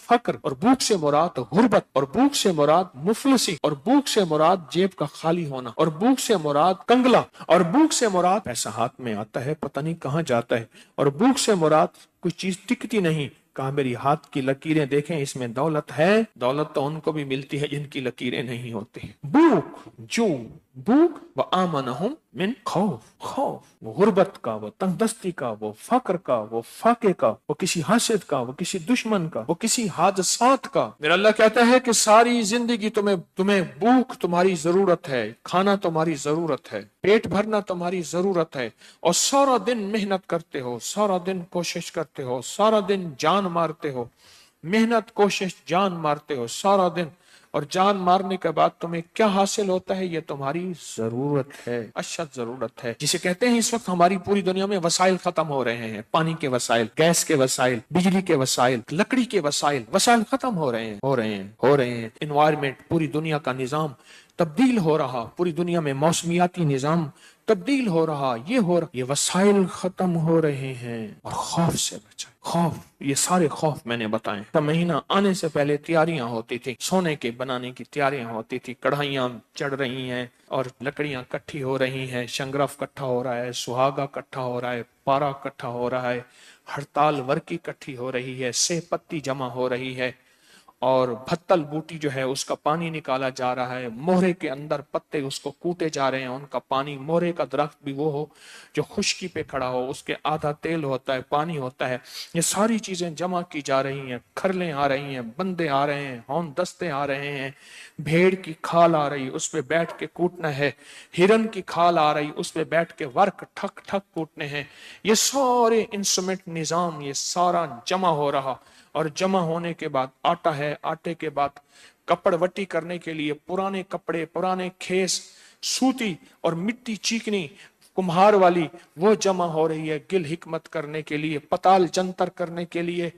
फक्र, और भूख से मुराद गुर्बत, और भूख से मुराद मुफलिसी, और भूख से मुराद जेब का खाली होना, और भूख से मुराद कंगला, और भूख से मुराद पैसा हाथ में आता है पता नहीं कहाँ जाता है, और भूख से मुराद कोई चीज टिकती नहीं। कहा मेरी हाथ की लकीरें देखें, इसमें दौलत है। दौलत तो उनको भी मिलती है जिनकी लकीरें नहीं होती। भूख, जो भूख, व आमनहुम मिन खौफ, खौफ वो गुर्बत का, वो तंगदस्ती का, वो फक्र का, वो फाके का, वो किसी हासिद का, वो किसी दुश्मन का, वो किसी हादसात का। मेरा अल्लाह कहता है कि सारी जिंदगी तुम्हें भूख तुम्हारी जरूरत है, खाना तुम्हारी जरूरत है, पेट भरना तुम्हारी जरूरत है, और सारा दिन मेहनत करते हो, सारा दिन कोशिश करते हो, सारा दिन जान मारते हो, मेहनत कोशिश जान मारते हो सारा दिन, और जान मारने के बाद तुम्हें क्या हासिल होता है? ये तुम्हारी जरूरत है, अशद जरूरत है, जिसे कहते हैं इस वक्त हमारी पूरी दुनिया में वसाइल खत्म हो रहे हैं। पानी के वसाइल, गैस के वसाइल, बिजली के वसाइल, लकड़ी के वसाइल खत्म हो रहे हैं। एनवायरमेंट, पूरी दुनिया का निजाम तब्दील हो रहा, पूरी दुनिया में मौसमियाती निजाम तब्दील हो रहा, ये वसाइल खत्म हो रहे हैं। और खौफ से बचाए, खौफ, ये सारे खौफ मैंने बताए। का महीना आने से पहले तैयारियां होती थी, सोने के बनाने की तैयारियां होती थी, कढ़ाइयां चढ़ रही हैं और लकड़ियां इकट्ठी हो रही हैं, शंगरफ इकट्ठा हो रहा है, सुहागा इकट्ठा हो रहा है, पारा इकट्ठा हो रहा है, हड़ताल वर्की इकट्ठी हो रही है, सेह पत्ती जमा हो रही है, और भत्तल बूटी जो है उसका पानी निकाला जा रहा है, मोहरे के अंदर पत्ते उसको कूटे जा रहे हैं, उनका पानी, मोहरे का दरख्त भी वो हो जो खुश्की पे खड़ा हो, उसके आधा तेल होता है, पानी होता है। ये सारी चीजें जमा की जा रही हैं, खरलें आ रही हैं, बंदे आ रहे हैं, हौन दस्ते आ रहे हैं, भेड़ की खाल आ रही, उस पे बैठ के कूटना है, हिरन की खाल आ रही, उस पे बैठ के वर्क ठक ठक कूटने हैं। ये सारे इंस्ट्रूमेंट निजाम, ये सारा जमा हो रहा, और जमा होने के बाद आटा है, आटे के बाद कपड़वटी करने के लिए पुराने कपड़े, पुराने खेस, सूती और मिट्टी चीकनी कुम्हार वाली वो जमा हो रही है गिल हिकमत करने के लिए, पताल जंतर करने के लिए।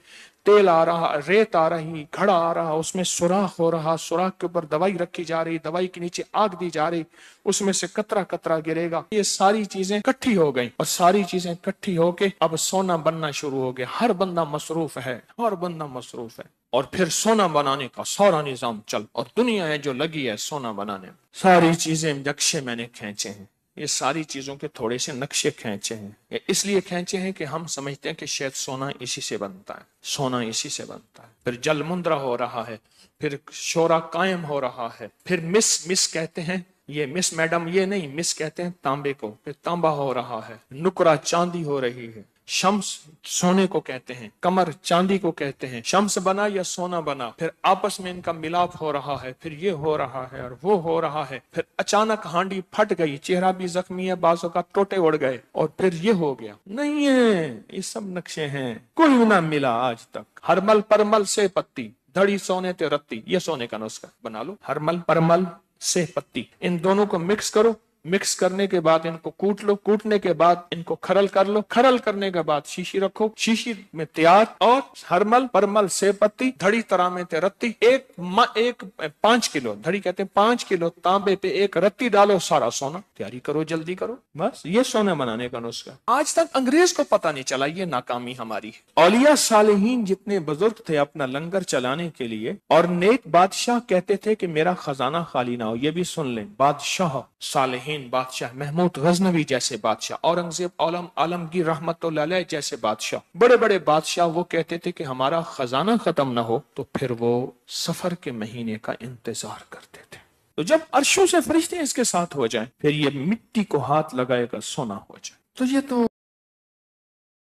तेल आ रहा, रेत आ रही, घड़ा आ रहा, उसमें सुराख हो रहा, सुराख के ऊपर दवाई रखी जा रही, दवाई के नीचे आग दी जा रही, उसमें से कतरा कतरा गिरेगा। ये सारी चीजें इकट्ठी हो गई, और सारी चीजें इकट्ठी होके अब सोना बनना शुरू हो गया। हर बंदा मसरूफ है, हर बंदा मसरूफ है, और फिर सोना बनाने का सारा निजाम चल, और दुनिया है जो लगी है सोना बनाने में। सारी चीजें नक्शे मैंने खींचे हैं, ये सारी चीजों के थोड़े से नक्शे खींचे हैं। ये इसलिए खींचे हैं कि हम समझते हैं कि शायद सोना इसी से बनता है, सोना इसी से बनता है। फिर जल मुंद्रा हो रहा है, फिर शोरा कायम हो रहा है, फिर मिस कहते हैं, ये मिस मैडम ये नहीं, मिस कहते हैं तांबे को, फिर तांबा हो रहा है, नुकरा चांदी हो रही है, शम्स सोने को कहते हैं, कमर चांदी को कहते हैं, शम्स बना या सोना बना, फिर आपस में इनका मिलाप हो रहा है, फिर ये हो रहा है और वो हो रहा है, फिर अचानक हांडी फट गई, चेहरा भी जख्मी है, बाजों का टोटे उड़ गए, और फिर ये हो गया। नहीं है, ये सब नक्शे हैं, कोई ना मिला आज तक। हरमल परमल से पत्ती, धड़ी सोने ते रत्ती, ये सोने का नुस्खा बना लो। हरमल परमल से पत्ती, इन दोनों को मिक्स करो, मिक्स करने के बाद इनको कूट लो, कूटने के बाद इनको खरल कर लो, खरल करने के बाद शीशी रखो, शीशी में तैयार, और हरमल परमल से पत्ती, धड़ी तरह में ते रत्ती, एक 5 किलो, धड़ी कहते हैं 5 किलो तांबे पे एक रत्ती डालो, सारा सोना। तैयारी करो, जल्दी करो, बस ये सोना बनाने का नुस्खा। आज तक अंग्रेज को पता नहीं चला, ये नाकामी हमारी है। औलिया सालेहीन जितने बुजुर्ग थे अपना लंगर चलाने के लिए, और नेक बादशाह कहते थे कि मेरा खजाना खाली ना हो। ये भी सुन लें, बादशाह सालेहीन बादशाह, महमूद गजनवी जैसे बादशाह, औरंगजेब आलमगीर रहमतुल्लाह अलैह जैसे बादशाह, बड़े बड़े बादशाह, वो कहते थे कि हमारा खजाना खत्म ना हो तो फिर वो सफर के महीने का इंतजार करते थे। तो जब अर्शों से फरिश्ते इसके साथ हो जाएं, फिर ये मिट्टी को हाथ लगाएगा, सोना हो जाए। तो ये तो